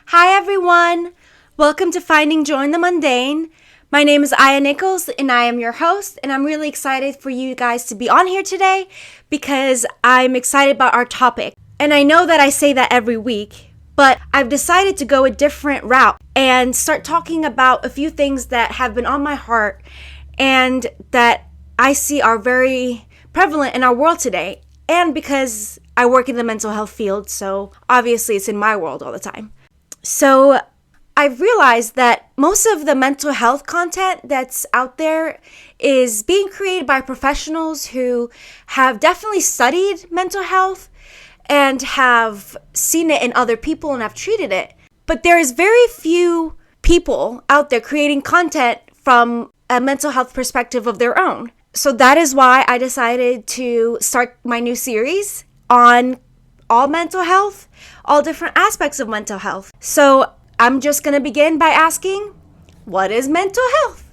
Hi everyone! Welcome to Finding Joy in the Mundane. My name is Aya Nichols and I am your host, and I'm really excited for you guys to be on here today because I'm excited about our topic. And I know that I say that every week, but I've decided to go a different route and start talking about a few things that have been on my heart and that I see are very prevalent in our world today. And because I work in the mental health field, so obviously it's in my world all the time. So I've realized that most of the mental health content that's out there is being created by professionals who have definitely studied mental health and have seen it in other people and have treated it. But there is very few people out there creating content from a mental health perspective of their own. So that is why I decided to start my new series on all mental health, all different aspects of mental health. So I'm just going to begin by asking, what is mental health?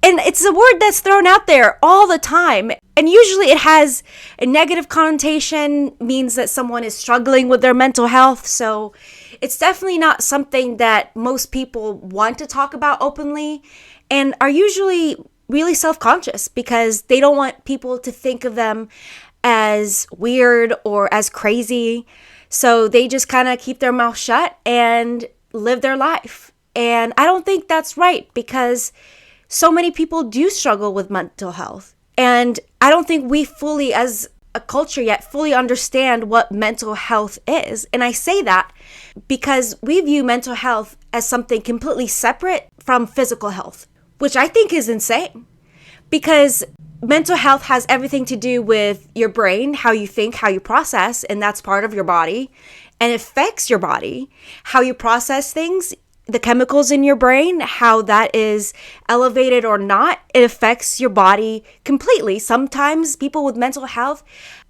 And it's a word that's thrown out there all the time. And usually it has a negative connotation, means that someone is struggling with their mental health. So it's definitely not something that most people want to talk about openly and are usually really self-conscious because they don't want people to think of them as weird or as crazy. So they just kind of keep their mouth shut and live their life. And I don't think that's right because so many people do struggle with mental health. And I don't think we fully, as a culture yet, fully understand what mental health is. And I say that because we view mental health as something completely separate from physical health, which I think is insane. Because mental health has everything to do with your brain, how you think, how you process, and that's part of your body. And it affects your body, how you process things, the chemicals in your brain, how that is elevated or not. It affects your body completely. Sometimes people with mental health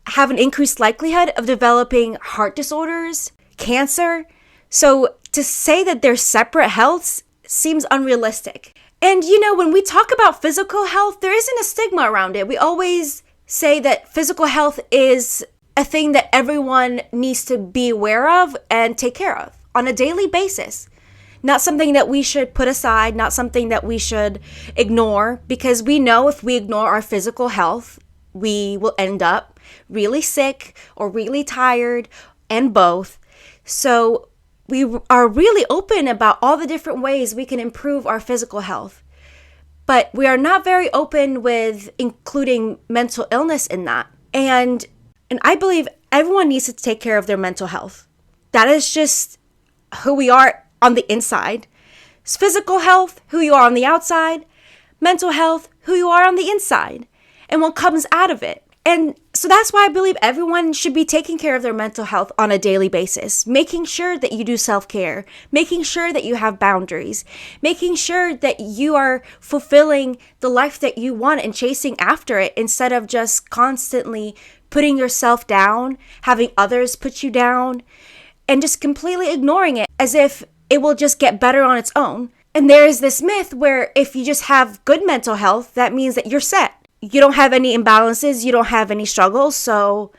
have an increased likelihood of developing heart disorders, cancer. So to say that they're separate healths seems unrealistic. And, when we talk about physical health, there isn't a stigma around it. We always say that physical health is a thing that everyone needs to be aware of and take care of on a daily basis. Not something that we should put aside, not something that we should ignore, because we know if we ignore our physical health, we will end up really sick or really tired, and both. So we are really open about all the different ways we can improve our physical health. But we are not very open with including mental illness in that. And I believe everyone needs to take care of their mental health. That is just who we are on the inside. It's physical health, who you are on the outside. Mental health, who you are on the inside. And what comes out of it. And so that's why I believe everyone should be taking care of their mental health on a daily basis, making sure that you do self-care, making sure that you have boundaries, making sure that you are fulfilling the life that you want and chasing after it instead of just constantly putting yourself down, having others put you down, and just completely ignoring it as if it will just get better on its own. And there is this myth where if you just have good mental health, that means that you're set. You don't have any imbalances, you don't have any struggles, so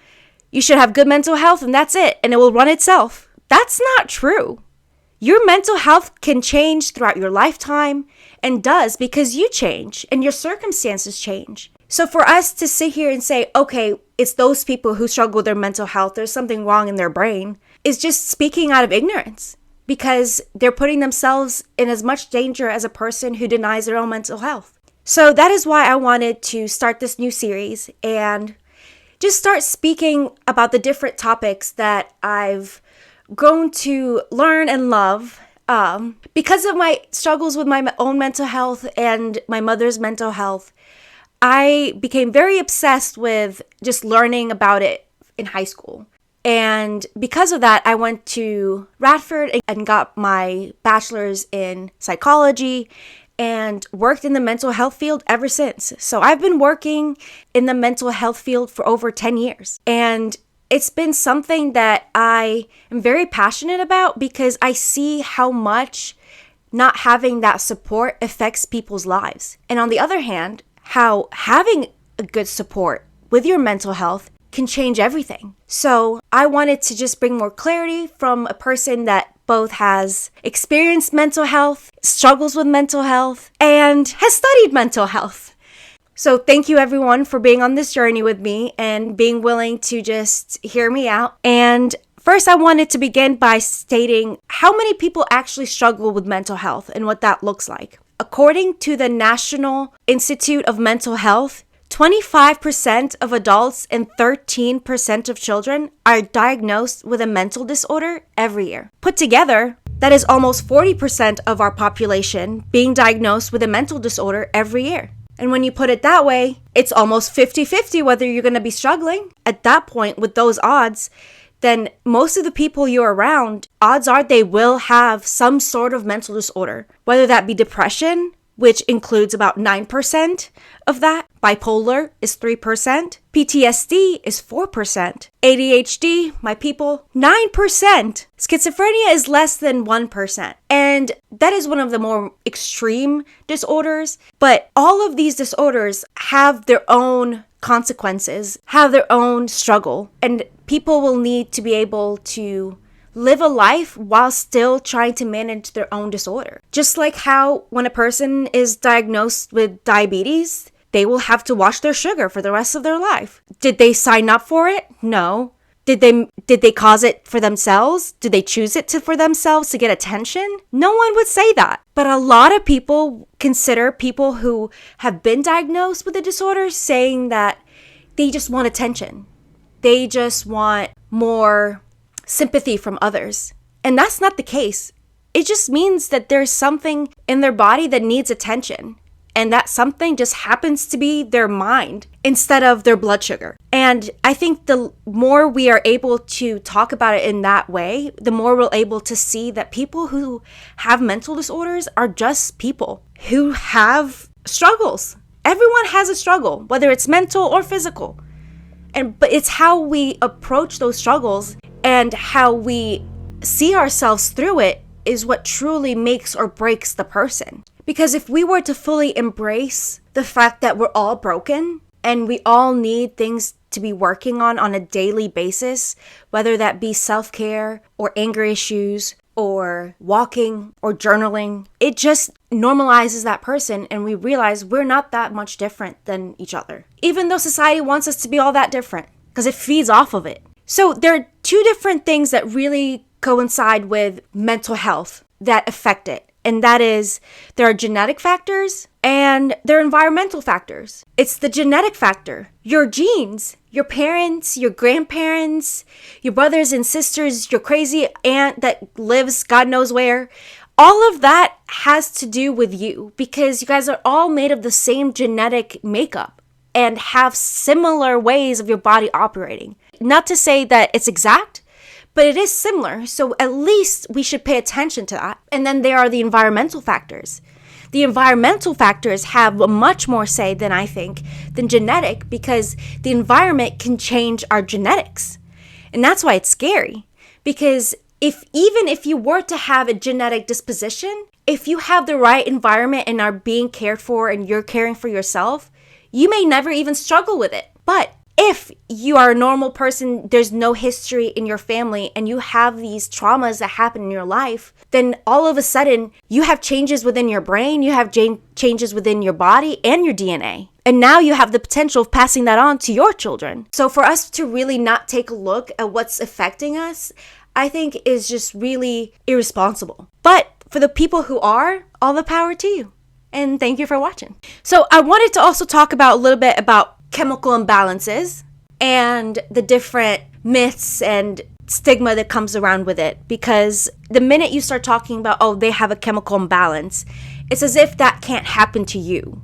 you should have good mental health and that's it, and it will run itself. That's not true. Your mental health can change throughout your lifetime and does because you change and your circumstances change. So for us to sit here and say, okay, it's those people who struggle with their mental health, there's something wrong in their brain, is just speaking out of ignorance because they're putting themselves in as much danger as a person who denies their own mental health. So that is why I wanted to start this new series and just start speaking about the different topics that I've grown to learn and love. Because of my struggles with my own mental health and my mother's mental health, I became very obsessed with just learning about it in high school. And because of that, I went to Radford and got my bachelor's in psychology and worked in the mental health field ever since. So I've been working in the mental health field for over 10 years. And it's been something that I am very passionate about because I see how much not having that support affects people's lives. And on the other hand, how having a good support with your mental health can change everything. So I wanted to just bring more clarity from a person that both has experienced mental health, struggles with mental health, and has studied mental health. So thank you everyone for being on this journey with me and being willing to just hear me out. And first, I wanted to begin by stating how many people actually struggle with mental health and what that looks like. According to the National Institute of Mental Health, 25% of adults and 13% of children are diagnosed with a mental disorder every year. Put together, that is almost 40% of our population being diagnosed with a mental disorder every year. And when you put it that way, it's almost 50-50 whether you're going to be struggling. At that point, with those odds, then most of the people you're around, odds are they will have some sort of mental disorder, whether that be depression, which includes about 9% of that. Bipolar is 3%. PTSD is 4%. ADHD, my people, 9%. Schizophrenia is less than 1%. And that is one of the more extreme disorders. But all of these disorders have their own consequences, have their own struggle. And people will need to be able to live a life while still trying to manage their own disorder. Just like how when a person is diagnosed with diabetes, they will have to watch their sugar for the rest of their life. Did they sign up for it? No. Did they cause it for themselves? Did they choose it for themselves to get attention? No one would say that. But a lot of people consider people who have been diagnosed with a disorder saying that they just want attention. They just want more sympathy from others. And that's not the case. It just means that there's something in their body that needs attention. And that something just happens to be their mind instead of their blood sugar. And I think the more we are able to talk about it in that way, the more we're able to see that people who have mental disorders are just people who have struggles. Everyone has a struggle, whether it's mental or physical. But it's how we approach those struggles and how we see ourselves through it is what truly makes or breaks the person. Because if we were to fully embrace the fact that we're all broken and we all need things to be working on a daily basis, whether that be self-care or anger issues or walking or journaling, it just normalizes that person and we realize we're not that much different than each other. Even though society wants us to be all that different because it feeds off of it. So there are two different things that really coincide with mental health that affect it. And that is, there are genetic factors and there are environmental factors. It's the genetic factor. Your genes, your parents, your grandparents, your brothers and sisters, your crazy aunt that lives God knows where. All of that has to do with you because you guys are all made of the same genetic makeup and have similar ways of your body operating. Not to say that it's exact, but it is similar, so at least we should pay attention to that. And then there are the environmental factors. The environmental factors have much more say than I think than genetic because the environment can change our genetics. And that's why it's scary. Because even if you were to have a genetic disposition, if you have the right environment and are being cared for and you're caring for yourself, you may never even struggle with it. But if you are a normal person, there's no history in your family, and you have these traumas that happen in your life, then all of a sudden you have changes within your brain, you have changes within your body and your DNA. And now you have the potential of passing that on to your children. So for us to really not take a look at what's affecting us, I think is just really irresponsible. But for the people who are, all the power to you. And thank you for watching. So I wanted to also talk about a little bit about chemical imbalances and the different myths and stigma that comes around with it. Because the minute you start talking about, oh, they have a chemical imbalance, it's as if that can't happen to you.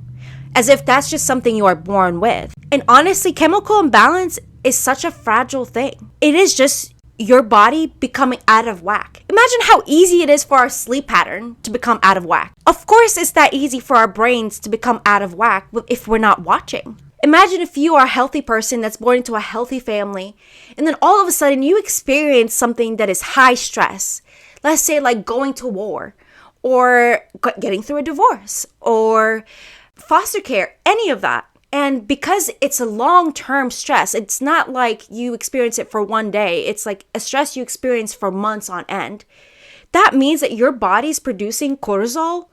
As if that's just something you are born with. And honestly, chemical imbalance is such a fragile thing. It is just your body becoming out of whack. Imagine how easy it is for our sleep pattern to become out of whack. Of course, it's that easy for our brains to become out of whack if we're not watching. Imagine if you are a healthy person that's born into a healthy family, and then all of a sudden you experience something that is high stress. Let's say like going to war, or getting through a divorce, or foster care, any of that. And because it's a long-term stress, it's not like you experience it for one day. It's like a stress you experience for months on end. That means that your body's producing cortisol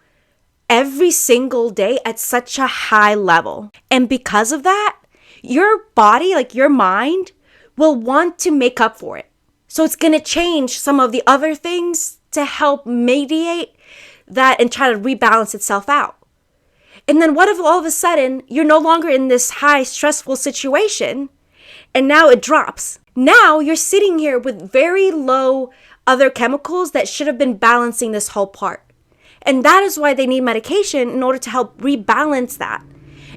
every single day at such a high level. And because of that, your body, like your mind, will want to make up for it. So it's going to change some of the other things to help mediate that and try to rebalance itself out. And then what if all of a sudden you're no longer in this high stressful situation and now it drops? Now you're sitting here with very low other chemicals that should have been balancing this whole part. And that is why they need medication in order to help rebalance that.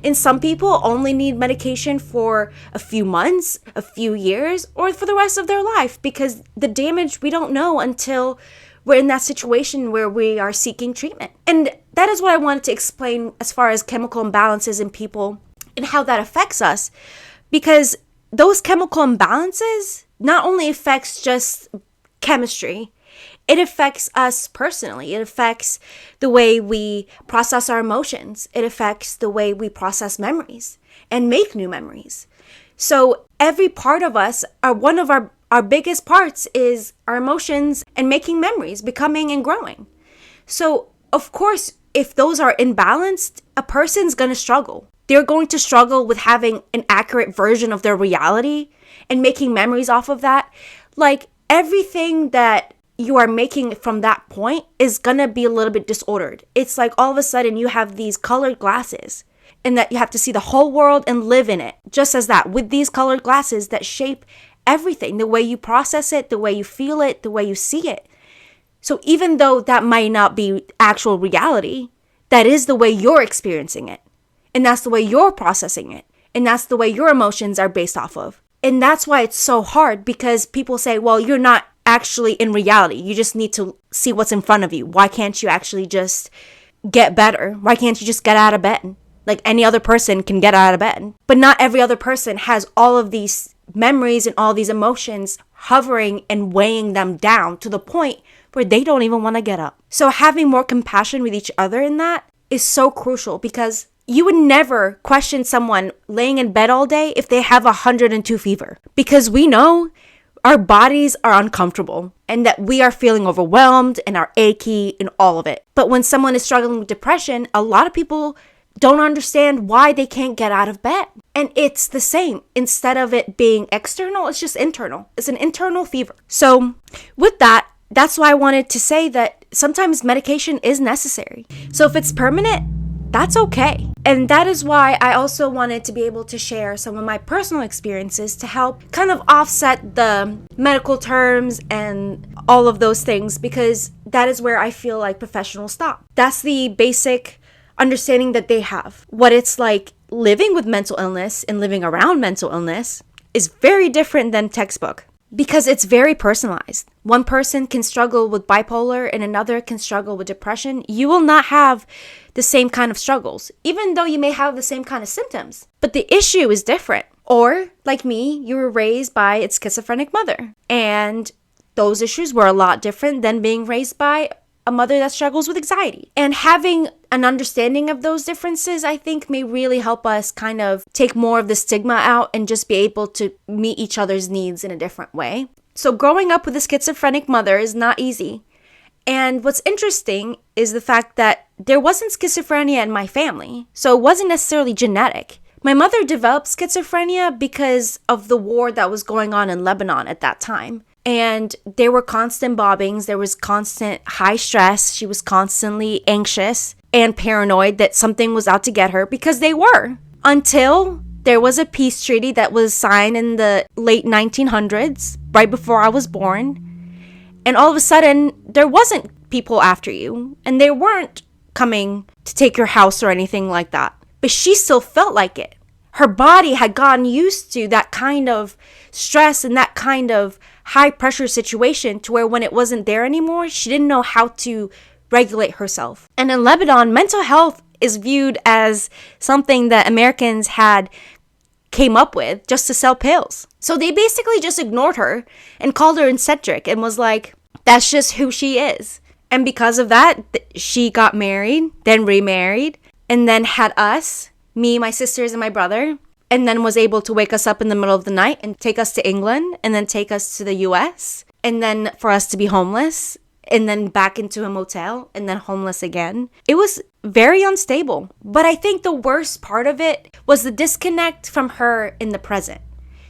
And some people only need medication for a few months, a few years, or for the rest of their life, because the damage we don't know until we're in that situation where we are seeking treatment. And that is what I wanted to explain as far as chemical imbalances in people and how that affects us. Because those chemical imbalances not only affects just chemistry, it affects us personally. It affects the way we process our emotions. It affects the way we process memories and make new memories. So every part of us, one of our biggest parts is our emotions and making memories, becoming and growing. So of course, if those are imbalanced, a person's going to struggle. They're going to struggle with having an accurate version of their reality and making memories off of that. Like everything that you are making from that point is going to be a little bit disordered. It's like all of a sudden you have these colored glasses and that you have to see the whole world and live in it. Just as that, with these colored glasses that shape everything, the way you process it, the way you feel it, the way you see it. So even though that might not be actual reality, that is the way you're experiencing it. And that's the way you're processing it. And that's the way your emotions are based off of. And that's why it's so hard, because people say, well, you're not actually in reality. You just need to see what's in front of you. Why can't you actually just get better? Why can't you just get out of bed? Like any other person can get out of bed. But not every other person has all of these memories and all these emotions hovering and weighing them down to the point where they don't even want to get up. So having more compassion with each other in that is so crucial, because you would never question someone laying in bed all day if they have 102 fever, because we know our bodies are uncomfortable and that we are feeling overwhelmed and are achy and all of it. But when someone is struggling with depression, a lot of people don't understand why they can't get out of bed. And it's the same. Instead of it being external, it's just internal. It's an internal fever. So with that, that's why I wanted to say that sometimes medication is necessary. So if it's permanent, that's okay. And that is why I also wanted to be able to share some of my personal experiences to help kind of offset the medical terms and all of those things, because that is where I feel like professionals stop. That's the basic understanding that they have. What it's like living with mental illness and living around mental illness is very different than textbook, because it's very personalized. One person can struggle with bipolar and another can struggle with depression. You will not have the same kind of struggles, even though you may have the same kind of symptoms. But the issue is different. Or, like me, you were raised by a schizophrenic mother. And those issues were a lot different than being raised by a mother that struggles with anxiety. And having an understanding of those differences, I think, may really help us kind of take more of the stigma out and just be able to meet each other's needs in a different way. So growing up with a schizophrenic mother is not easy. And what's interesting is the fact that there wasn't schizophrenia in my family, so it wasn't necessarily genetic. My mother developed schizophrenia because of the war that was going on in Lebanon at that time. And there were constant bobbings, there was constant high stress, she was constantly anxious and paranoid that something was out to get her, because they were. Until there was a peace treaty that was signed in the late 1900s, right before I was born. And all of a sudden, there wasn't people after you, and they weren't coming to take your house or anything like that. But she still felt like it. Her body had gotten used to that kind of stress and that kind of high pressure situation, to where when it wasn't there anymore, she didn't know how to regulate herself. And in Lebanon, mental health is viewed as something that Americans had came up with just to sell pills. So they basically just ignored her and called her eccentric and was like, that's just who she is. And because of that, she got married, then remarried, and then had us, me, my sisters, and my brother, and then was able to wake us up in the middle of the night and take us to England and then take us to the US, and then for us to be homeless and then back into a motel and then homeless again. It was very unstable. But I think the worst part of it was the disconnect from her in the present.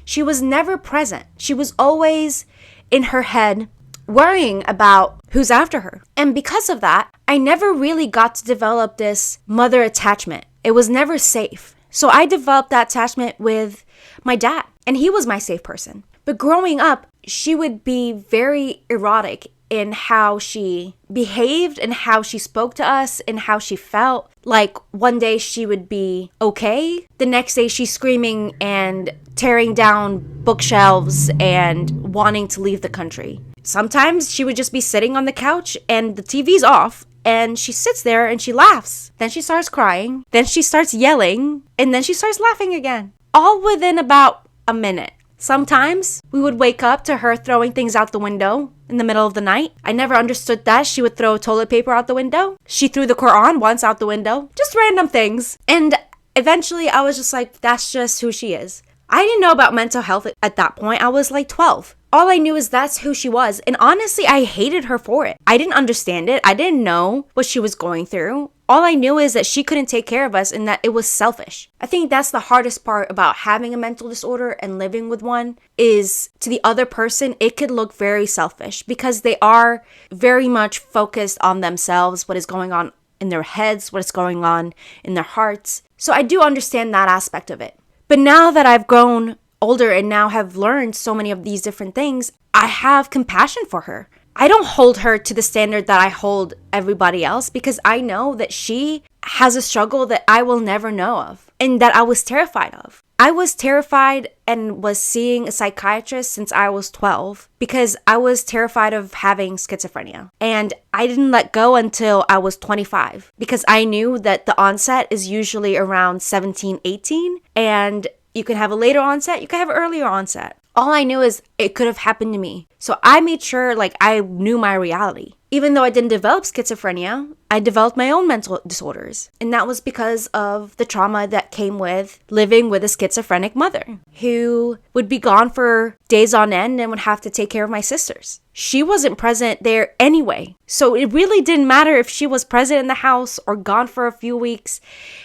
She was never present. She was always in her head worrying about who's after her. And because of that, I never really got to develop this mother attachment. It was never safe. So I developed that attachment with my dad, and he was my safe person. But growing up, she would be very erotic in how she behaved and how she spoke to us and how she felt. Like one day she would be okay. The next day she's screaming and tearing down bookshelves and wanting to leave the country. Sometimes she would just be sitting on the couch and the TV's off and she sits there and she laughs. Then she starts crying. Then she starts yelling and then she starts laughing again. All within about a minute. Sometimes we would wake up to her throwing things out the window in the middle of the night. I never understood that. She would throw toilet paper out the window. She threw the Quran once out the window. Just random things. And eventually I was just like, that's just who she is. I didn't know about mental health at that point. I was like 12. All I knew is that's who she was. And honestly, I hated her for it. I didn't understand it. I didn't know what she was going through. All I knew is that she couldn't take care of us and that it was selfish. I think that's the hardest part about having a mental disorder and living with one is to the other person, it could look very selfish because they are very much focused on themselves, what is going on in their heads, what is going on in their hearts. So I do understand that aspect of it. But now that I've grown older and now have learned so many of these different things, I have compassion for her. I don't hold her to the standard that I hold everybody else because I know that she has a struggle that I will never know of and that I was terrified of. I was terrified and was seeing a psychiatrist since I was 12 because I was terrified of having schizophrenia. And I didn't let go until I was 25 because I knew that the onset is usually around 17, 18, and you can have a later onset, you can have an earlier onset. All I knew is it could have happened to me. So I made sure I knew my reality. Even though I didn't develop schizophrenia, I developed my own mental disorders. And that was because of the trauma that came with living with a schizophrenic mother who would be gone for days on end and would have to take care of my sisters. She wasn't present there anyway. So it really didn't matter if she was present in the house or gone for a few weeks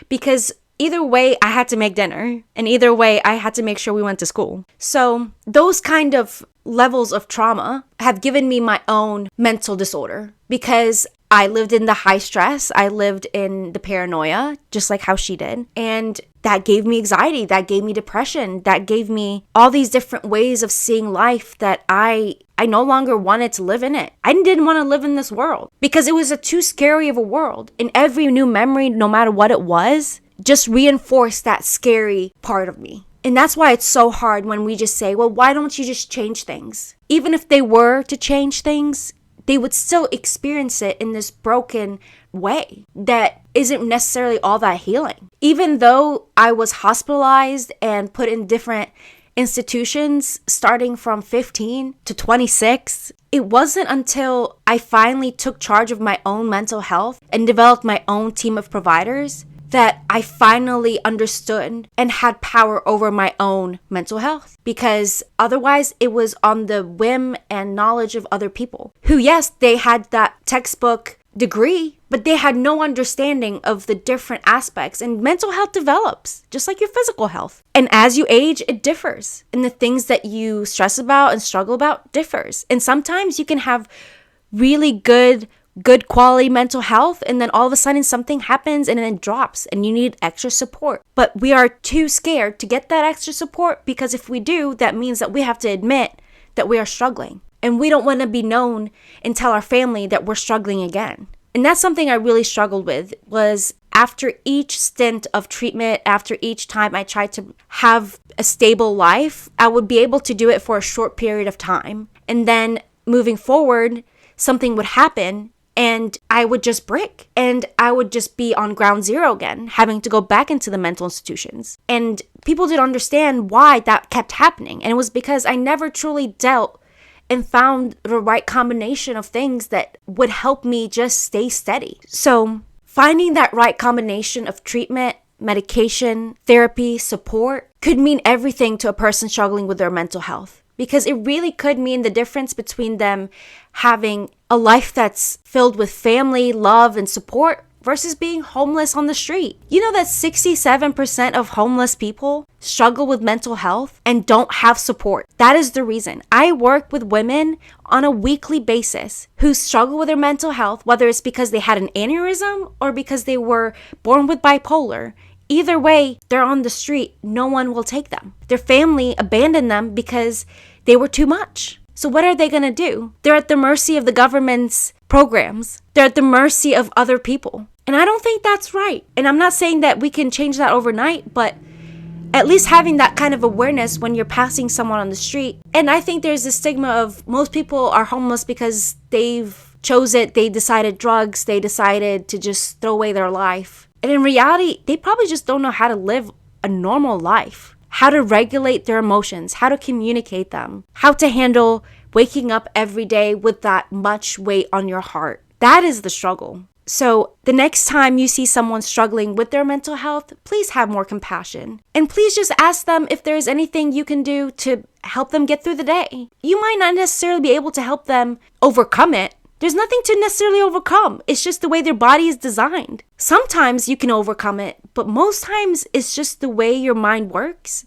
because either way, I had to make dinner, and either way, I had to make sure we went to school. So those kind of levels of trauma have given me my own mental disorder because I lived in the high stress. I lived in the paranoia, just like how she did. And that gave me anxiety. That gave me depression. That gave me all these different ways of seeing life that I no longer wanted to live in it. I didn't want to live in this world because it was too scary of a world. And every new memory, no matter what it was, just reinforced that scary part of me. And that's why it's so hard when we just say, well, why don't you just change things? Even if they were to change things, they would still experience it in this broken way that isn't necessarily all that healing. Even though I was hospitalized and put in different institutions starting from 15 to 26, it wasn't until I finally took charge of my own mental health and developed my own team of providers that I finally understood and had power over my own mental health. Because otherwise, it was on the whim and knowledge of other people who, yes, they had that textbook degree, but they had no understanding of the different aspects. And mental health develops, just like your physical health. And as you age, it differs. And the things that you stress about and struggle about differs. And sometimes you can have really good quality mental health, and then all of a sudden something happens and then it drops and you need extra support. But we are too scared to get that extra support because if we do, that means that we have to admit that we are struggling. And we don't want to be known and tell our family that we're struggling again. And that's something I really struggled with was after each stint of treatment, after each time I tried to have a stable life, I would be able to do it for a short period of time. And then moving forward, something would happen and I would just break and I would just be on ground zero again, having to go back into the mental institutions. And people didn't understand why that kept happening. And it was because I never truly dealt and found the right combination of things that would help me just stay steady. So finding that right combination of treatment, medication, therapy, support could mean everything to a person struggling with their mental health. Because it really could mean the difference between them having a life that's filled with family, love, and support versus being homeless on the street. You know that 67% of homeless people struggle with mental health and don't have support. That is the reason. I work with women on a weekly basis who struggle with their mental health, whether it's because they had an aneurysm or because they were born with bipolar. Either way, they're on the street. No one will take them. Their family abandoned them because they were too much. So what are they going to do? They're at the mercy of the government's programs. They're at the mercy of other people. And I don't think that's right. And I'm not saying that we can change that overnight, but at least having that kind of awareness when you're passing someone on the street. And I think there's a stigma of most people are homeless because they've chose it. They decided drugs. They decided to just throw away their life. And in reality, they probably just don't know how to live a normal life, how to regulate their emotions, how to communicate them, how to handle waking up every day with that much weight on your heart. That is the struggle. So the next time you see someone struggling with their mental health, please have more compassion. And please just ask them if there's anything you can do to help them get through the day. You might not necessarily be able to help them overcome it. There's nothing to necessarily overcome. It's just the way their body is designed. Sometimes you can overcome it, but most times it's just the way your mind works,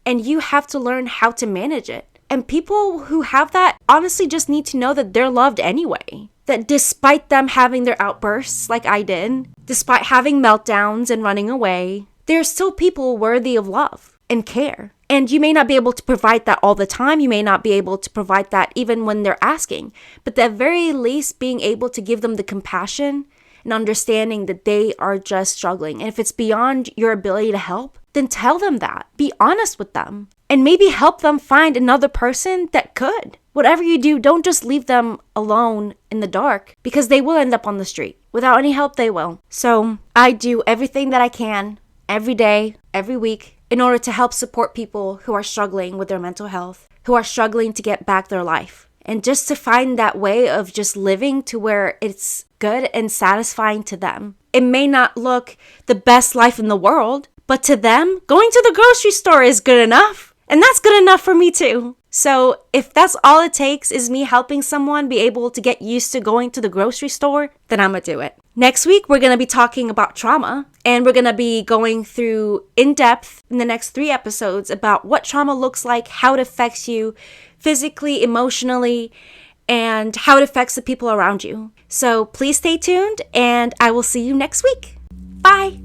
and you have to learn how to manage it. And people who have that honestly just need to know that they're loved anyway. That despite them having their outbursts like I did, despite having meltdowns and running away, they're still people worthy of love and care. And you may not be able to provide that all the time. You may not be able to provide that even when they're asking. But at the very least, being able to give them the compassion and understanding that they are just struggling. And if it's beyond your ability to help, then tell them that. Be honest with them. And maybe help them find another person that could. Whatever you do, don't just leave them alone in the dark, because they will end up on the street. Without any help, they will. So I do everything that I can every day, every week, in order to help support people who are struggling with their mental health, who are struggling to get back their life. And just to find that way of just living to where it's good and satisfying to them. It may not look the best life in the world, but to them, going to the grocery store is good enough. And that's good enough for me too. So if that's all it takes is me helping someone be able to get used to going to the grocery store, then I'm gonna do it. Next week, we're gonna be talking about trauma, and we're gonna be going through in depth in the next 3 episodes about what trauma looks like, how it affects you physically, emotionally, and how it affects the people around you. So please stay tuned, and I will see you next week. Bye.